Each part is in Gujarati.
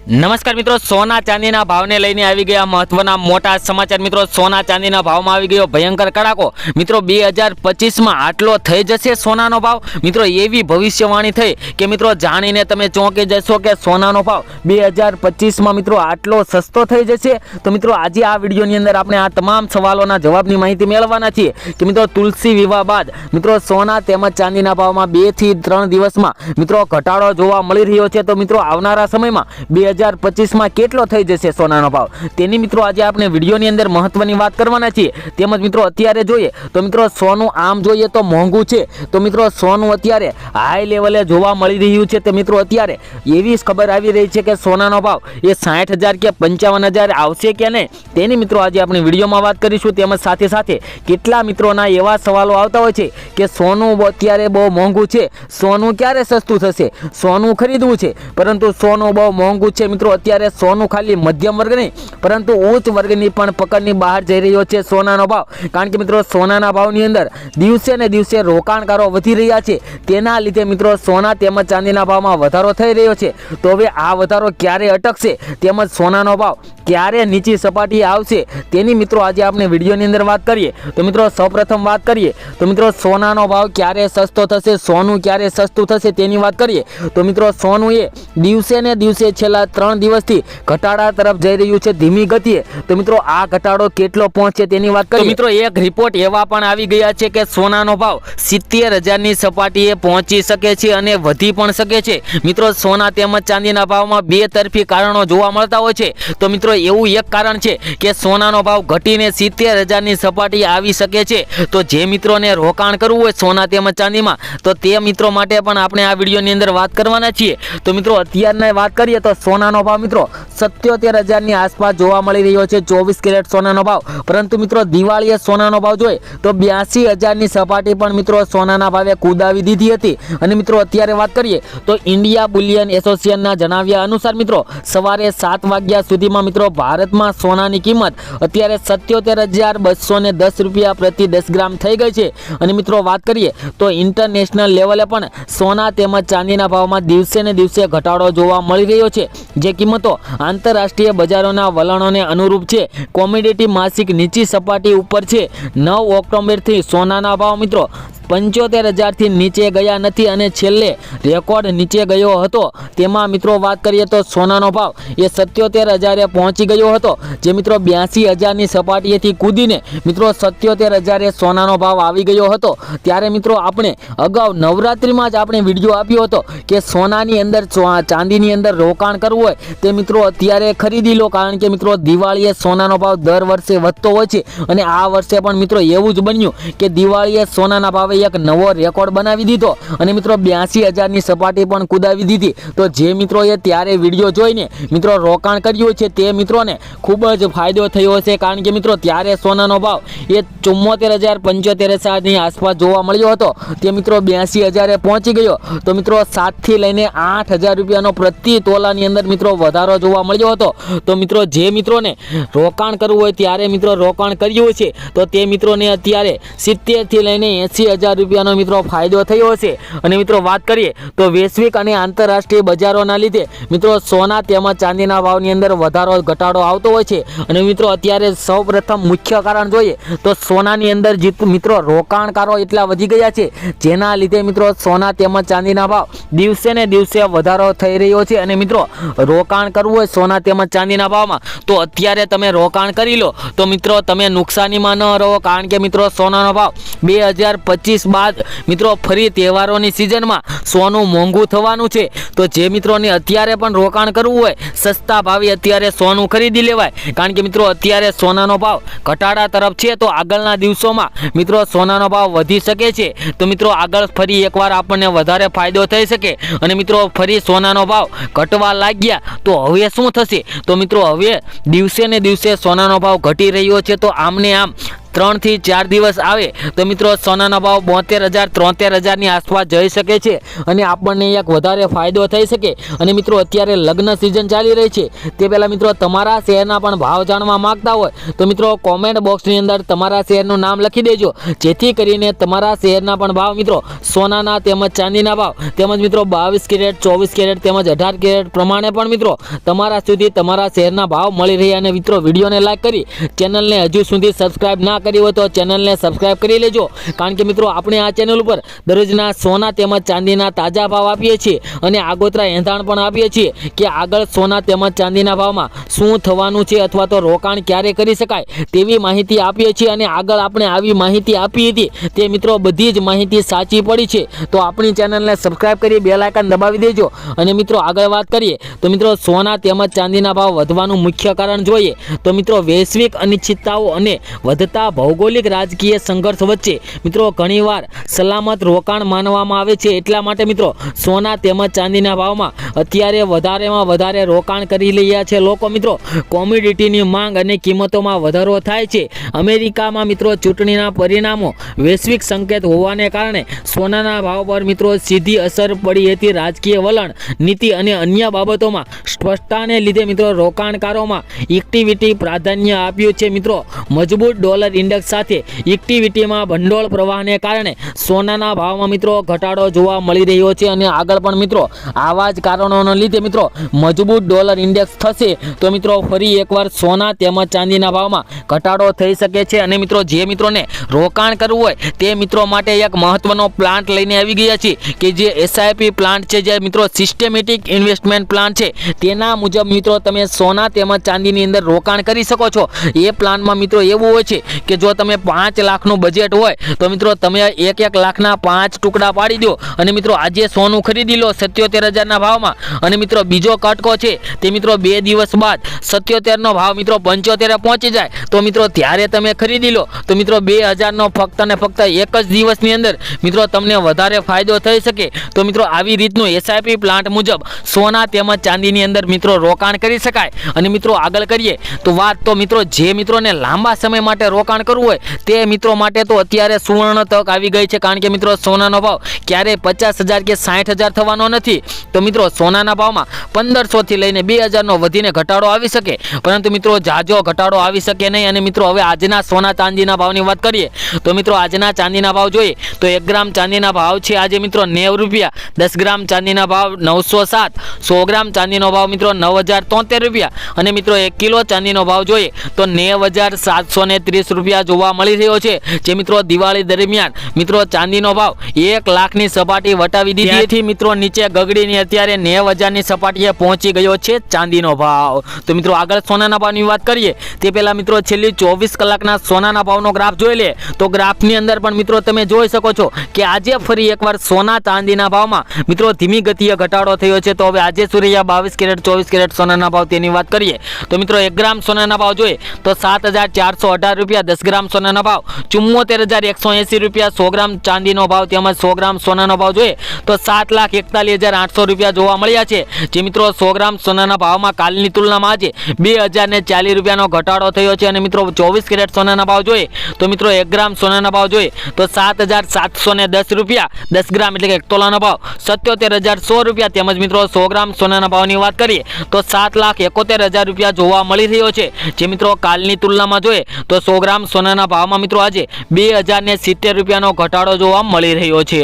નમસ્કાર મિત્રો, સોના ચાંદીના ભાવને લઈને આવી ગયા મહત્વના મોટા સમાચાર। મિત્રો, સોના ચાંદીના ભાવમાં આવી ગયો ભયંકર કડાકો। મિત્રો, 2025માં આટલો થઈ જશે સોનાનો ભાવ। મિત્રો, એવી ભવિષ્યવાણી થઈ કે મિત્રો જાણીને તમે ચોંકી જશો કે સોનાનો ભાવ 2025માં મિત્રો આટલો સસ્તો થઈ જશે। તો મિત્રો, આજે આ વિડીયોની અંદર આપણે આ તમામ સવાલોના જવાબની માહિતી મેળવવાના છીએ કે મિત્રો તુલસી વિવાહ બાદ મિત્રો સોના તેમજ ચાંદીના ભાવમાં 2 થી 3 દિવસમાં મિત્રો ઘટાડો જોવા મળી રહ્યો છે। તો મિત્રો, આવનારા સમયમાં 2025માં કેટલો થઈ જશે સોનાનો ભાવ, તેની મિત્રો આજે આપણે વિડીયોની અંદર મહત્વની વાત કરવાના છીએ। તેમજ મિત્રો અત્યારે જોઈએ તો મિત્રો સોનું આમ જોઈએ તો મોંઘું છે। તો મિત્રો સોનું અત્યારે હાઈ લેવલે જોવા મળી રહ્યું છે। તો મિત્રો અત્યારે એવી ખબર આવી રહી છે કે સોનાનો ભાવ એ 60,000 કે 55,000 આવશે કે નહીં, તેની મિત્રો આજે આપણે વિડીયોમાં વાત કરીશું। તેમજ સાથે સાથે કેટલા મિત્રોના એવા સવાલો આવતા હોય છે કે સોનું અત્યારે બહુ મોંઘું છે, સોનું ક્યારે સસ્તું થશે, સોનું ખરીદવું છે પરંતુ સોનું બહુ મોંઘું છે। મિત્રો અત્યારે સોનું ખાલી મધ્યમ વર્ગ નહીં પરંતુ ઉચ્ચ વર્ગની પણ પકડની બહાર જઈ રહ્યો છે સોનાનો ભાવ। કારણ કે મિત્રો સોનાના ભાવની અંદર દિવસે ને દિવસે રોકાણકારો વધી રહ્યા છે, તેના લીધે મિત્રો સોના તેમજ ચાંદીના ભાવમાં વધારો થઈ રહ્યો છે। તો હવે આ વધારો ક્યારે અટકશે તેમજ સોનાનો ભાવ ક્યારે નીચી સપાટીએ આવશે, તેની મિત્રો આજે આપણે વિડીયોની અંદર વાત કરીએ। તો મિત્રો સૌપ્રથમ વાત કરીએ તો મિત્રો સોનાનો ભાવ ક્યારે સસ્તો થશે, સોનું ક્યારે સસ્તું થશે તેની વાત કરીએ તો મિત્રો સોનું એ દિવસે ને દિવસે છેલ્લા 3 દિવસથી ઘટાડા તરફ જઈ રહ્યું છે ધીમી ગતિએ। તો મિત્રો આ ઘટાડો કેટલો પહોંચે તેની વાત કરીએ તો મિત્રો એક રિપોર્ટ એવા પણ આવી ગયા છે કે સોનાનો ભાવ 70,000ની સપાટીએ પહોંચી શકે છે અને વધી પણ શકે છે। મિત્રો સોના તેમજ ચાંદીના ભાવમાં બે તરફી કારણો જોવા મળતા હોય છે। તો મિત્રો એવું એક કારણ છે કે સોનાનો ભાવ ઘટીને 70,000ની સપાટીએ આવી શકે છે। તો જે મિત્રોને રોકાણ કરવું હોય સોના તેમજ ચાંદીમાં તો તે મિત્રો માટે પણ આપણે આ વિડીયોની અંદર વાત કરવાના છીએ। તો મિત્રો અત્યારની વાત કરીએ તો સોનાનો ભાવ મિત્રો 77,000ની આસપાસ જોવા મળી રહ્યો છે 24 કેરેટ સોનાનો ભાવ। પરંતુ મિત્રો દિવાળીએ સોનાનો ભાવ જોઈએ તો 82,000ની સપાટી પણ મિત્રો સોનાના ભાવે કૂદાવી દીધી હતી। અને મિત્રો અત્યારે વાત કરીએ તો ઇન્ડિયા બુલિયન એસોસિએશનના જણાવ્યા અનુસાર મિત્રો સવારે 7 વાગ્યા સુધીમાં મિત્રો ભારતમાં સોનાની કિંમત અત્યારે 77,210 રૂપિયા પ્રતિ 10 ગ્રામ થઈ ગઈ છે। અને મિત્રો વાત કરીએ તો ઇન્ટરનેશનલ લેવલે પણ સોના તેમજ ચાંદીના ભાવમાં દિવસે ને દિવસે ઘટાડો જોવા મળી રહ્યો છે, જે કિંમતો આંતરરાષ્ટ્રીય બજારોના વલણોને અનુરૂપ છે। કોમોડિટી માસિક નીચી સપાટી ઉપર છે। 9 ઓક્ટોબરથી સોનાના ભાવ મિત્રો 75,000થી નીચે ગયા નથી અને છેલ્લે રેકોર્ડ નીચે ગયો હતો તેમાં મિત્રો વાત કરીએ તો સોનાનો ભાવ એ 77,000એ પહોંચી ગયો હતો, જે મિત્રો 82,000ની સપાટીએથી કૂદીને મિત્રો 77,000એ સોનાનો ભાવ આવી ગયો હતો। ત્યારે મિત્રો આપણે અગાઉ નવરાત્રિમાં જ આપણે વિડીયો આપ્યો હતો કે સોનાની અંદર ચાંદીની અંદર રોકાણ કરવું હોય તે મિત્રો અત્યારે ખરીદી લો, કારણ કે મિત્રો દિવાળીએ સોનાનો ભાવ દર વર્ષે વધતો હોય છે અને આ વર્ષે પણ મિત્રો એવું જ બન્યું કે દિવાળીએ સોનાના ભાવે એક નવો રેકોર્ડ બનાવી દીધો અને મિત્રો 82,000ની સપાટી પણ કૂદાવી દીધી। તો જે મિત્રોએ ત્યારે વિડીયો જોઈને મિત્રો રોકાણ કર્યું છે તે મિત્રોને ખૂબ જ ફાયદો થયો છે, કારણ કે મિત્રો ત્યારે સોનાનો ભાવ એ 74,000-75,000ની આસપાસ જોવા મળ્યો હતો, તે મિત્રો 82,000એ પહોંચી ગયો। તો મિત્રો 7થી લઈને 8,000 રૂપિયાનો પ્રતિ તોલાની અંદર મિત્રો વધારો જોવા મળ્યો હતો। તો મિત્રો જે મિત્રોને રોકાણ કરવું હોય ત્યારે મિત્રો રોકાણ કર્યું છે તો તે મિત્રોને અત્યારે 70થી લઈને 80,000 રૂપિયાનો મિત્રો ફાયદો થયો છે। અને મિત્રો વાત કરીએ તો વૈશ્વિક અને આંતરરાષ્ટ્રીય બજારોના લીધે મિત્રો સોના તેમજ ચાંદીના ભાવની અંદર વધારો ઘટાડો આવતો હોય છે। અને મિત્રો અત્યારે સૌપ્રથમ મુખ્ય કારણ જોઈએ તો સોનાની અંદર મિત્રો રોકાણકારો એટલા વધી ગયા છે, જેના લીધે મિત્રો સોના તેમજ ચાંદીના ભાવ દિવસે ને દિવસે વધારો થઈ રહ્યો છે। અને મિત્રો રોકાણ કરવું હોય સોના તેમજ ચાંદીના ભાવમાં તો અત્યારે તમે રોકાણ કરી લો તો મિત્રો તમે નુકસાનીમાં ન રહો, કારણ કે મિત્રો સોનાનો ભાવ 2025 બાદ મિત્રો ફરી તહેવારોની સિઝનમાં સોનું મોંઘું થવાનું છે। તો જે મિત્રોને અત્યારે પણ રોકાણ કરવું હોય સસ્તા ભાવે અત્યારે સોનું ખરીદી લેવાય, કારણ કે મિત્રો અત્યારે સોનાનો ભાવ ઘટાડા તરફ છે। તો આગળના દિવસોમાં મિત્રો સોનાનો ભાવ વધી શકે છે, તો મિત્રો આગળ ફરી એકવાર આપણને વધારે ફાયદો થઈ શકે। અને મિત્રો ફરી સોનાનો ભાવ ઘટવા લાગ્યા તો હવે શું થશે, તો મિત્રો હવે દિવસે ને દિવસે સોનાનો ભાવ ઘટી રહ્યો છે, તો આમને આમ 3 થી 4 દિવસ આવે તો મિત્રો સોનાનો ભાવ 72,000-73,000 આસપાસ જઈ શકે છે અને આપણને એક વધારે ફાયદો થઈ શકે। અને મિત્રો અત્યારે લગ્ન સિઝન ચાલી રહી છે, તે પહેલા મિત્રો તમારા શહેરના પણ ભાવ જાણવા માંગતા હોય તો મિત્રો કોમેન્ટ બોક્સની અંદર તમારા શહેરનું નામ લખી દેજો, જેથી કરીને તમારા શહેરના પણ ભાવ મિત્રો સોનાના તેમજ ચાંદીના ભાવ તેમજ મિત્રો 22 કેરેટ 24 કેરેટ તેમજ 18 કેરેટ પ્રમાણે પણ મિત્રો તમારા સુધી તમારા શહેરના ભાવ મળી રહે। અને મિત્રો વિડીયોને લાઈક કરી ચેનલને હજુ સુધી સબસ્ક્રાઇબ ના કરી હોય તો ચેનલને સબસ્ક્રાઇબ કરી લેજો, કારણ કે મિત્રો આપણે આ ચેનલ ઉપર દરરોજના સોના તેમજ ચાંદીના તાજા ભાવ આપીએ છીએ અને આગોતરા એંધાણ પણ આપીએ છીએ કે આગળ સોના તેમજ ચાંદીના ભાવમાં શું થવાનું છે અથવા તો રોકાણ ક્યારે કરી શકાય તેવી માહિતી આપીએ છીએ। અને આગળ આપણે આવી માહિતી આપી હતી તે મિત્રો બધી જ માહિતી સાચી પડી છે, તો આપણી ચેનલને સબસ્ક્રાઇબ કરી બેલ આઇકન દબાવી દેજો। અને મિત્રો આગળ વાત કરીએ તો મિત્રો સોના તેમજ ચાંદીના ભાવ વધવાનું મુખ્ય કારણ જોઈએ તો મિત્રો વૈશ્વિક અનિશ્ચિતતાઓ અને વધતા ભૌગોલિક રાજકીય સંઘર્ષ વચ્ચે મિત્રો ઘણીવાર સલામત રોકાણ માનવામાં આવે છે, એટલા માટે મિત્રો સોના તેમજ ચાંદીના ભાવમાં અત્યારે વધારેમાં વધારે રોકાણ કરી રહ્યા છે લોકો। મિત્રો કોમોડિટીની માંગ અને કિંમતોમાં વધારો થાય છે। અમેરિકામાં મિત્રો ચૂંટણીના પરિણામો વૈશ્વિક સંકેત હોવાને કારણે સોનાના ભાવ પર મિત્રો સીધી અસર પડી હતી। રાજકીય વલણ, નીતિ અને અન્ય બાબતોમાં સ્પષ્ટતાને લીધે મિત્રો રોકાણકારોમાં ઇક્વિટી પ્રાધાન્ય આપ્યું છે। મિત્રો મજબૂત ડોલર ઇન્ડેક્સ સાથે ઇક્વિટીમાં ભંડોળ પ્રવાહને કારણે સોનાના ભાવમાં મિત્રો ઘટાડો જોવા મળી રહ્યો છે અને આગળ પણ મિત્રો આવા જ કારણોને લીધે મિત્રો મજબૂત ડોલર ઇન્ડેક્સ થશે તો મિત્રો ફરી એકવાર સોના તેમજ ચાંદીના ભાવમાં ઘટાડો થઈ શકે છે। અને મિત્રો જે મિત્રોને રોકાણ કરવું હોય તે મિત્રો માટે એક મહત્વનો પ્લાન્ટ લઈને આવી ગયા છે કે જે SIP પ્લાન્ટ છે, જે મિત્રો સિસ્ટેમેટિક ઇન્વેસ્ટમેન્ટ પ્લાન છે, તેના મુજબ મિત્રો તમે સોના તેમજ ચાંદીની અંદર રોકાણ કરી શકો છો। એ પ્લાનમાં મિત્રો એવું હોય છે કે જો તમે 5 લાખનું બજેટ હોય તો મિત્રો તમે 1-1 લાખના 5 ટુકડા પાડી દો અને મિત્રો આજે સોનું ખરીદી લો 77,000ના ભાવમાં અને મિત્રો બીજો કટકો છે તે મિત્રો 2 દિવસ બાદ 77નો ભાવ મિત્રો 75 પહોંચી જાય તો મિત્રો ત્યારે તમે ખરીદી લો તો મિત્રો 2,000નો ફક્ત અને ફક્ત એક જ દિવસની અંદર મિત્રો તમને વધારે ફાયદો થઈ શકે। તો મિત્રો આવી રીતનું SIP પ્લાન્ટ મુજબ સોના તેમજ ચાંદીની અંદર મિત્રો રોકાણ કરી શકાય। અને મિત્રો આગળ કરીએ તો વાત તો મિત્રો જે મિત્રોને લાંબા સમય માટે રોકાણ કરવું હોય તે મિત્રો માટે તો અત્યારે સુવર્ણ તક આવી ગઈ છે, કારણ કે મિત્રો સોનાનો ભાવ ક્યારેય 50,000 કે 60,000 થવાનો નથી। તો મિત્રો સોનાના ભાવમાં 1,500 થી લઈને 2,000નો વધીને ઘટાડો આવી શકે, પરંતુ મિત્રો જાજો ઘટાડો આવી શકે નહીં। અને મિત્રો હવે આજના સોના ચાંદીના ભાવની વાત કરીએ તો મિત્રો આજના ચાંદીના ભાવ જોઈએ તો 1 ગ્રામ ચાંદીના ભાવ છે આજે મિત્રો 90 રૂપિયા, 10 ગ્રામ ચાંદીના ભાવ 907, 100 ગ્રામ ચાંદીનો ભાવ મિત્રો 9,073 રૂપિયા અને મિત્રો 1 કિલો ચાંદીનો ભાવ જોઈએ તો 9,730 રૂપિયા જોવા મળી રહ્યો છે। જે મિત્રો દિવાળી દરમિયાન મિત્રો ચાંદીનો ભાવ 1 લાખની સપાટી વટાવી દીધી હતી મિત્રો નીચે ગગડીને અત્યારે 9,000ની સપાટીએ પહોંચી ગયો છે ચાંદીનો ભાવ। તો મિત્રો આગળ સોનાના ભાવની વાત કરીએ તે પહેલા મિત્રો છેલ્લી 24 કલાકના સોનાના ભાવનો ગ્રાફ જોઈ લે તો ગ્રાફની અંદર પણ મિત્રો તમે જોઈ શકો છો કે આજે ફરી એકવાર સોના ચાંદીના ભાવમાં મિત્રો ધીમી ગતિએ ઘટાડો થયો છે। તો હવે આજે શું રહ્યા 22 કેરેટ 24 કેરેટ સોનાના ભાવ તેની વાત કરીએ તો મિત્રો 1 ગ્રામ સોનાના ભાવ જોઈએ તો 7,418 રૂપિયા, 10 ગ્રામ સોનાના ભાવ 74,180 રૂપિયા, 100 ગ્રામ ચાંદીનો ભાવ તેમજ 100 ગ્રામ સોનાનો ભાવ જોઈએ તો 7,41,800 રૂપિયા જોવા મળ્યા છે। જે મિત્રો 100 ગ્રામ સોનાના ભાવમાં કાલની તુલનામાં આજે 2,040 રૂપિયાનો ઘટાડો થયો છે। અને મિત્રો 24 કેરેટ સોનાના ભાવ જોઈએ તો મિત્રો 1 ગ્રામ સોનાના ભાવ જોઈએ તો 7,710 રૂપિયા, 10 ગ્રામ એટલે કે 1 તોલાનો ભાવ 77,100 રૂપિયા તેમજ મિત્રો 100 ગ્રામ સોનાના ભાવની વાત કરીએ તો 7,71,000 રૂપિયા જોવા મળી રહ્યો છે। જે મિત્રો કાલની તુલનામાં જોઈએ તો 100 ગ્રામ સોનાના ભાવમાં મિત્રો આજે 2,070 રૂપિયાનો ઘટાડો જોવા મળી રહ્યો છે।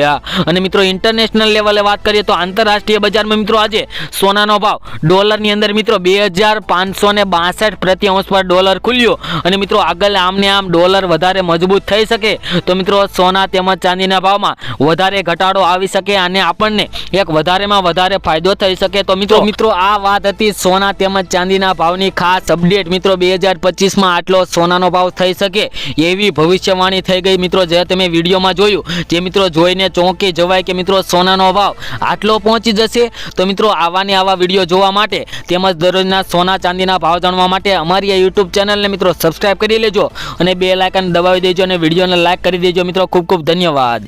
અને મિત્રો ઇન્ટરનેશનલ લેવલે વાત કરીએ તો આંતરરાષ્ટ્રીય બજારમાં મિત્રો આજે સોનાનો ભાવ ડોલરની અંદર મિત્રો 2,562 પ્રતિ અંશ પર ડોલર ખુલ્યો અને મિત્રો આગળ આમને આમ ડોલર વધારે મજબૂત થઈ શકે તો મિત્રો સોના તેમજ ચાંદીના ભાવમાં વધારે ઘટાડો આવી શકે અને આપણને એક વધારેમાં વધારે ફાયદો થઈ શકે। તો મિત્રો આ વાત હતી સોના તેમજ ચાંદીના ભાવની ખાસ અપડેટ। મિત્રો 2025માં આટલો સોનાનો ભાવ થઈ શકે એવી ભવિષ્યવાણી થઈ ગઈ મિત્રો, જે તમે વિડીયોમાં જોયું, જે મિત્રો જોઈને ચોંકી જવાય કે મિત્રો સોનાનો ભાવ આટલો પહોંચી જશે। તો મિત્રો આવાને આવા વિડીયો જોવા માટે તેમજ દરરોજના સોના ચાંદીના ભાવ જાણવા માટે અમારી આ YouTube ચેનલને મિત્રો સબસ્ક્રાઇબ કરી લેજો અને બેલ આઇકન દબાવી દેજો અને વિડીયોને લાઈક કરી દેજો। મિત્રો ખૂબ ખૂબ ધન્યવાદ।